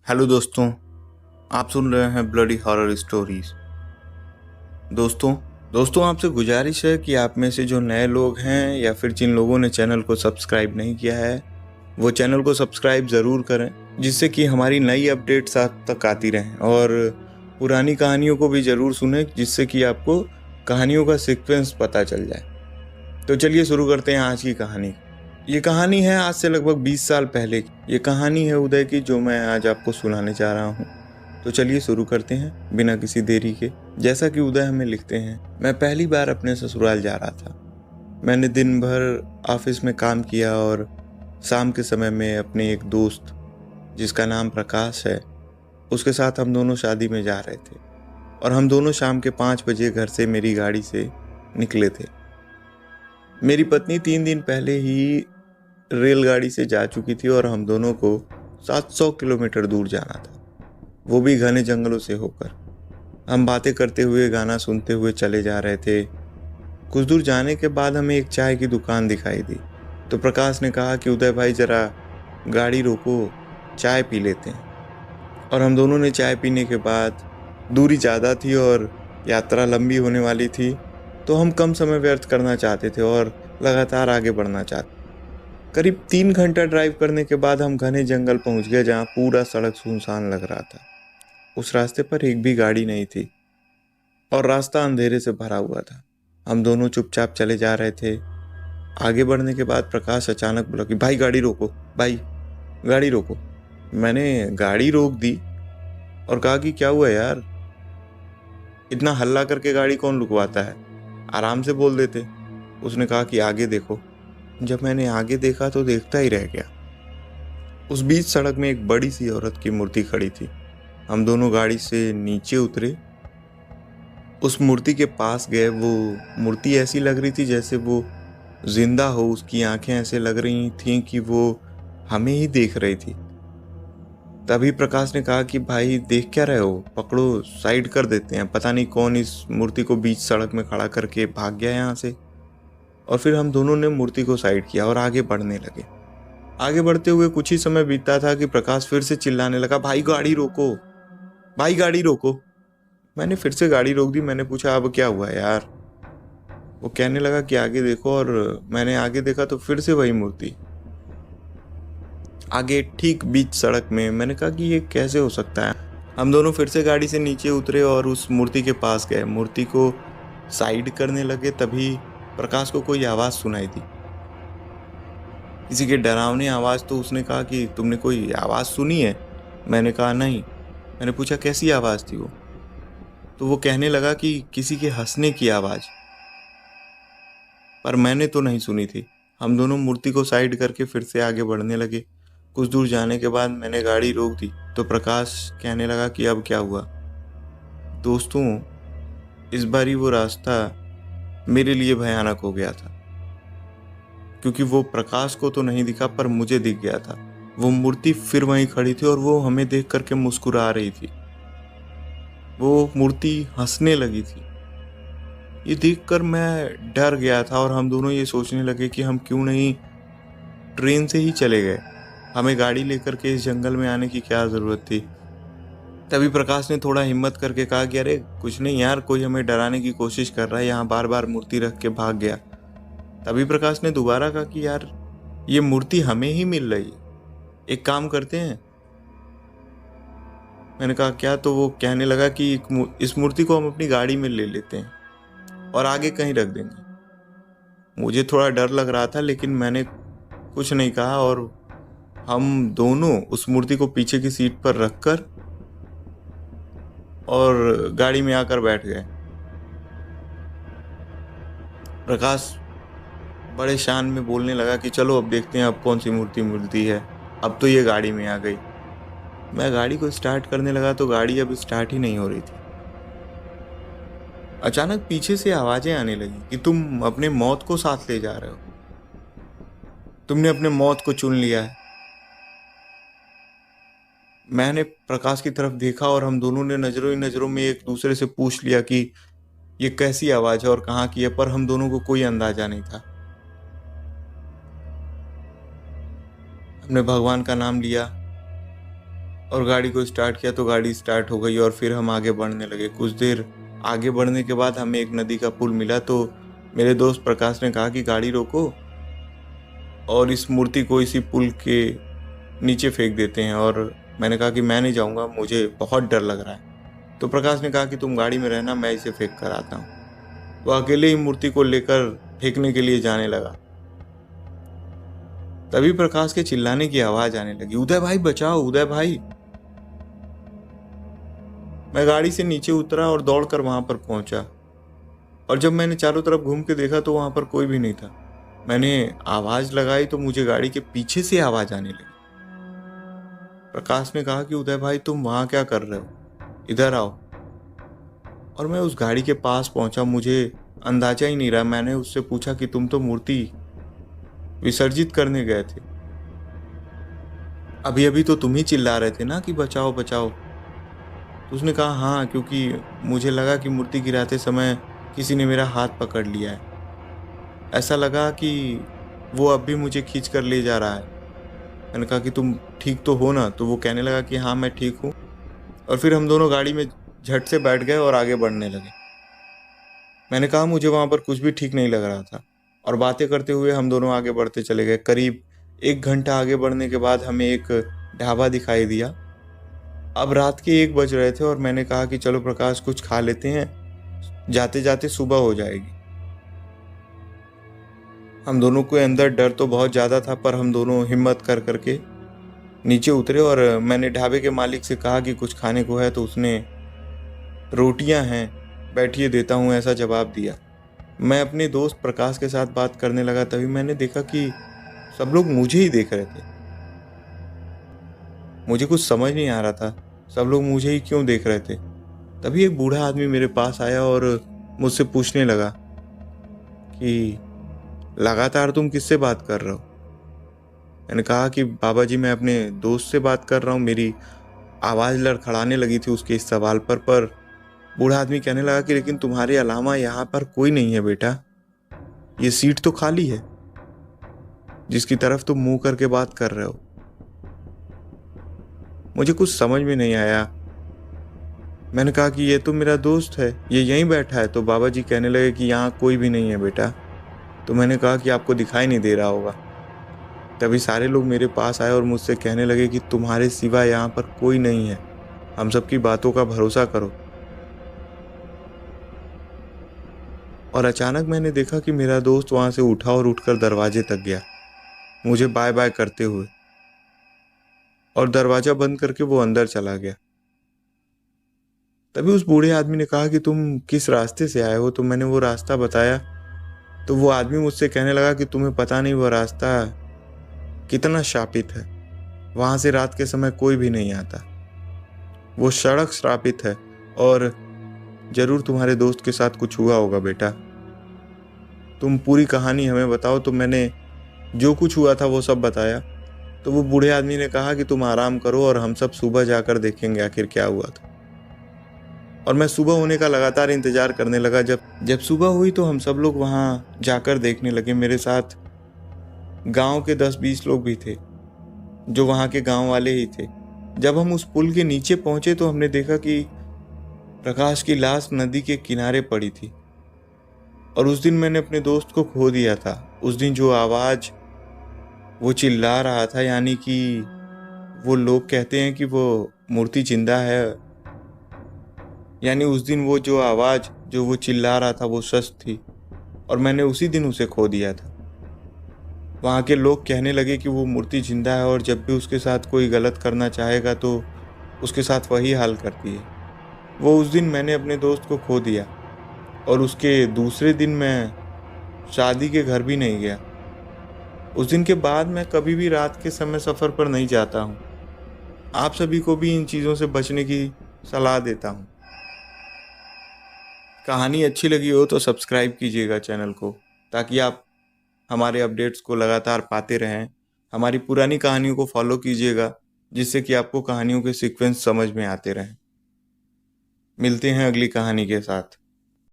Hello दोस्तों, आप सुन रहे हैं ब्लडी हॉरर स्टोरीज। दोस्तों दोस्तों आपसे गुजारिश है कि आप में से जो नए लोग हैं या फिर जिन लोगों ने चैनल को सब्सक्राइब नहीं किया है वो चैनल को सब्सक्राइब ज़रूर करें, जिससे कि हमारी नई अपडेट्स आप तक आती रहें। और पुरानी कहानियों को भी ज़रूर सुनें, जिससे कि आपको कहानियों का सीक्वेंस पता चल जाए। तो चलिए शुरू करते हैं आज की कहानी। ये कहानी है आज से लगभग 20 साल पहले की। ये कहानी है उदय की, जो मैं आज आपको सुनाने जा रहा हूँ। तो चलिए शुरू करते हैं बिना किसी देरी के। जैसा कि उदय हमें लिखते हैं, मैं पहली बार अपने ससुराल जा रहा था। मैंने दिन भर ऑफिस में काम किया और शाम के समय में अपने एक दोस्त, जिसका नाम प्रकाश है, उसके साथ हम दोनों शादी में जा रहे थे। और हम दोनों शाम के 5 बजे घर से मेरी गाड़ी से निकले थे। मेरी पत्नी 3 दिन पहले ही रेलगाड़ी से जा चुकी थी और हम दोनों को 700 किलोमीटर दूर जाना था, वो भी घने जंगलों से होकर। हम बातें करते हुए गाना सुनते हुए चले जा रहे थे। कुछ दूर जाने के बाद हमें एक चाय की दुकान दिखाई दी, तो प्रकाश ने कहा कि उदय भाई जरा गाड़ी रोको, चाय पी लेते हैं। और हम दोनों ने चाय पीने के बाद, दूरी ज़्यादा थी और यात्रा लंबी होने वाली थी, तो हम कम समय व्यर्थ करना चाहते थे और लगातार आगे बढ़ना चाहते। करीब 3 घंटा ड्राइव करने के बाद हम घने जंगल पहुंच गए, जहां पूरा सड़क सुनसान लग रहा था। उस रास्ते पर एक भी गाड़ी नहीं थी और रास्ता अंधेरे से भरा हुआ था। हम दोनों चुपचाप चले जा रहे थे। आगे बढ़ने के बाद प्रकाश अचानक बोला कि भाई गाड़ी रोको, भाई गाड़ी रोको। मैंने गाड़ी रोक दी और कहा कि क्या हुआ यार, इतना हल्ला करके गाड़ी कौन रुकवाता है, आराम से बोल देते। उसने कहा कि आगे देखो। जब मैंने आगे देखा तो देखता ही रह गया। उस बीच सड़क में एक बड़ी सी औरत की मूर्ति खड़ी थी। हम दोनों गाड़ी से नीचे उतरे, उस मूर्ति के पास गए। वो मूर्ति ऐसी लग रही थी जैसे वो जिंदा हो। उसकी आंखें ऐसे लग रही थीं कि वो हमें ही देख रही थी। तभी प्रकाश ने कहा कि भाई देख क्या रहे हो, पकड़ो, साइड कर देते हैं। पता नहीं कौन इस मूर्ति को बीच सड़क में खड़ा करके भाग गया यहाँ से। और फिर हम दोनों ने मूर्ति को साइड किया और आगे बढ़ने लगे। आगे बढ़ते हुए कुछ ही समय बीता था कि प्रकाश फिर से चिल्लाने लगा, भाई गाड़ी रोको, भाई गाड़ी रोको। मैंने फिर से गाड़ी रोक दी। मैंने पूछा अब क्या हुआ यार। वो कहने लगा कि आगे देखो। और मैंने आगे देखा तो फिर से वही मूर्ति आगे ठीक बीच सड़क में। मैंने कहा कि ये कैसे हो सकता है। हम दोनों फिर से गाड़ी से नीचे उतरे और उस मूर्ति के पास गए, मूर्ति को साइड करने लगे। तभी प्रकाश को कोई आवाज़ सुनाई दी, किसी के डरावनी आवाज़। तो उसने कहा कि तुमने कोई आवाज़ सुनी है। मैंने कहा नहीं। मैंने पूछा कैसी आवाज़ थी वो। तो वो कहने लगा कि किसी के हंसने की आवाज़, पर मैंने तो नहीं सुनी थी। हम दोनों मूर्ति को साइड करके फिर से आगे बढ़ने लगे। कुछ दूर जाने के बाद मैंने गाड़ी रोक दी तो प्रकाश कहने लगा कि अब क्या हुआ। दोस्तों, इस बारी वो रास्ता मेरे लिए भयानक हो गया था, क्योंकि वो प्रकाश को तो नहीं दिखा पर मुझे दिख गया था। वो मूर्ति फिर वहीं खड़ी थी और वो हमें देख करके मुस्कुरा रही थी। वो मूर्ति हंसने लगी थी। ये देखकर मैं डर गया था और हम दोनों ये सोचने लगे कि हम क्यों नहीं ट्रेन से ही चले गए। हमें गाड़ी लेकर के इस जंगल में आने की क्या जरूरत थी। तभी प्रकाश ने थोड़ा हिम्मत करके कहा कि अरे कुछ नहीं यार, कोई हमें डराने की कोशिश कर रहा है, यहाँ बार बार मूर्ति रख के भाग गया। तभी प्रकाश ने दोबारा कहा कि यार ये मूर्ति हमें ही मिल रही है, एक काम करते हैं। मैंने कहा क्या। तो वो कहने लगा कि इस मूर्ति को हम अपनी गाड़ी में ले लेते हैं और आगे कहीं रख देंगे। मुझे थोड़ा डर लग रहा था, लेकिन मैंने कुछ नहीं कहा और हम दोनों उस मूर्ति को पीछे की सीट पर रखकर और गाड़ी में आकर बैठ गए। प्रकाश बड़े शान में बोलने लगा कि चलो अब देखते हैं अब कौन सी मूर्ति मिलती है। अब तो ये गाड़ी में आ गई। मैं गाड़ी को स्टार्ट करने लगा तो गाड़ी अब स्टार्ट ही नहीं हो रही थी। अचानक पीछे से आवाजें आने लगी कि तुम अपने मौत को साथ ले जा रहे हो, तुमने अपने मौत को चुन लिया है। मैंने प्रकाश की तरफ देखा और हम दोनों ने नजरों ही नजरों में एक दूसरे से पूछ लिया कि ये कैसी आवाज है और कहाँ की है, पर हम दोनों को कोई अंदाजा नहीं था। हमने भगवान का नाम लिया और गाड़ी को स्टार्ट किया तो गाड़ी स्टार्ट हो गई और फिर हम आगे बढ़ने लगे। कुछ देर आगे बढ़ने के बाद हमें एक नदी का पुल मिला तो मेरे दोस्त प्रकाश ने कहा कि गाड़ी रोको और इस मूर्ति को इसी पुल के नीचे फेंक देते हैं। और मैंने कहा कि मैं नहीं जाऊंगा, मुझे बहुत डर लग रहा है। तो प्रकाश ने कहा कि तुम गाड़ी में रहना, मैं इसे फेंक कर आता हूँ। वो अकेले ही मूर्ति को लेकर फेंकने के लिए जाने लगा। तभी प्रकाश के चिल्लाने की आवाज आने लगी, उदय भाई बचाओ, उदय भाई। मैं गाड़ी से नीचे उतरा और दौड़कर वहां पर पहुंचा। और जब मैंने चारों तरफ घूम के देखा तो वहां पर कोई भी नहीं था। मैंने आवाज लगाई तो मुझे गाड़ी के पीछे से आवाज आने लगी। प्रकाश ने कहा कि उदय भाई तुम वहां क्या कर रहे हो, इधर आओ। और मैं उस गाड़ी के पास पहुंचा। मुझे अंदाजा ही नहीं रहा। मैंने उससे पूछा कि तुम तो मूर्ति विसर्जित करने गए थे, अभी अभी तो तुम ही चिल्ला रहे थे ना कि बचाओ बचाओ। तो उसने कहा हाँ, क्योंकि मुझे लगा कि मूर्ति गिराते समय किसी ने मेरा हाथ पकड़ लिया है। ऐसा लगा कि वो अब भी मुझे खींच कर ले जा रहा है। मैंने कहा कि तुम ठीक तो हो ना? तो वो कहने लगा कि हाँ मैं ठीक हूँ। और फिर हम दोनों गाड़ी में झट से बैठ गए और आगे बढ़ने लगे। मैंने कहा मुझे वहां पर कुछ भी ठीक नहीं लग रहा था। और बातें करते हुए हम दोनों आगे बढ़ते चले गए। करीब 1 घंटा आगे बढ़ने के बाद हमें एक ढाबा दिखाई दिया। अब रात के 1 बज रहे थे और मैंने कहा कि चलो प्रकाश कुछ खा लेते हैं, जाते जाते सुबह हो जाएगी। हम दोनों के अंदर डर तो बहुत ज़्यादा था, पर हम दोनों हिम्मत कर करके नीचे उतरे। और मैंने ढाबे के मालिक से कहा कि कुछ खाने को है, तो उसने रोटियां हैं, बैठिए देता हूँ, ऐसा जवाब दिया। मैं अपने दोस्त प्रकाश के साथ बात करने लगा, तभी मैंने देखा कि सब लोग मुझे ही देख रहे थे। मुझे कुछ समझ नहीं आ रहा था, सब लोग मुझे ही क्यों देख रहे थे। तभी एक बूढ़ा आदमी मेरे पास आया और मुझसे पूछने लगा कि लगातार तुम किससे बात कर रहे हो? मैंने कहा कि बाबा जी मैं अपने दोस्त से बात कर रहा हूँ। मेरी आवाज़ लड़खड़ाने लगी थी उसके इस सवाल पर बूढ़ा आदमी कहने लगा कि लेकिन तुम्हारे अलावा यहाँ पर कोई नहीं है बेटा, ये सीट तो खाली है जिसकी तरफ तुम मुंह करके बात कर रहे हो। मुझे कुछ समझ में नहीं आया। मैंने कहा कि ये तो मेरा दोस्त है, ये यहीं बैठा है। तो बाबा जी कहने लगे कि यहाँ कोई भी नहीं है बेटा। तो मैंने कहा कि आपको दिखाई नहीं दे रहा होगा। तभी सारे लोग मेरे पास आए और मुझसे कहने लगे कि तुम्हारे सिवा यहाँ पर कोई नहीं है, हम सबकी बातों का भरोसा करो। और अचानक मैंने देखा कि मेरा दोस्त वहां से उठा और उठकर दरवाजे तक गया, मुझे बाय बाय करते हुए, और दरवाजा बंद करके वो अंदर चला गया। तभी उस बूढ़े आदमी ने कहा कि तुम किस रास्ते से आए हो? तो मैंने वो रास्ता बताया। तो वो आदमी मुझसे कहने लगा कि तुम्हें पता नहीं वो रास्ता कितना शापित है, वहां से रात के समय कोई भी नहीं आता। वो सड़क श्रापित है और जरूर तुम्हारे दोस्त के साथ कुछ हुआ होगा बेटा। तुम पूरी कहानी हमें बताओ। तो मैंने जो कुछ हुआ था वो सब बताया। तो वो बूढ़े आदमी ने कहा कि तुम आराम करो और हम सब सुबह जाकर देखेंगे आखिर क्या हुआ था। और मैं सुबह होने का लगातार इंतजार करने लगा। जब सुबह हुई तो हम सब लोग वहां जाकर देखने लगे। मेरे साथ गांव के 10-20 लोग भी थे, जो वहां के गांव वाले ही थे। जब हम उस पुल के नीचे पहुंचे तो हमने देखा कि प्रकाश की लाश नदी के किनारे पड़ी थी। और उस दिन मैंने अपने दोस्त को खो दिया था। उस दिन जो आवाज वो चिल्ला रहा था, यानी कि वो लोग कहते हैं कि वो मूर्ति जिंदा है, यानी उस दिन वो जो आवाज जो वो चिल्ला रहा था वो सच थी। और मैंने उसी दिन उसे खो दिया था। वहाँ के लोग कहने लगे कि वो मूर्ति जिंदा है और जब भी उसके साथ कोई गलत करना चाहेगा तो उसके साथ वही हाल करती है। वो उस दिन मैंने अपने दोस्त को खो दिया और उसके दूसरे दिन मैं शादी के घर भी नहीं गया। उस दिन के बाद मैं कभी भी रात के समय सफ़र पर नहीं जाता हूँ। आप सभी को भी इन चीज़ों से बचने की सलाह देता हूँ। कहानी अच्छी लगी हो तो सब्सक्राइब कीजिएगा चैनल को, ताकि आप हमारे अपडेट्स को लगातार पाते रहें। हमारी पुरानी कहानियों को फॉलो कीजिएगा, जिससे कि आपको कहानियों के सीक्वेंस समझ में आते रहें। मिलते हैं अगली कहानी के साथ।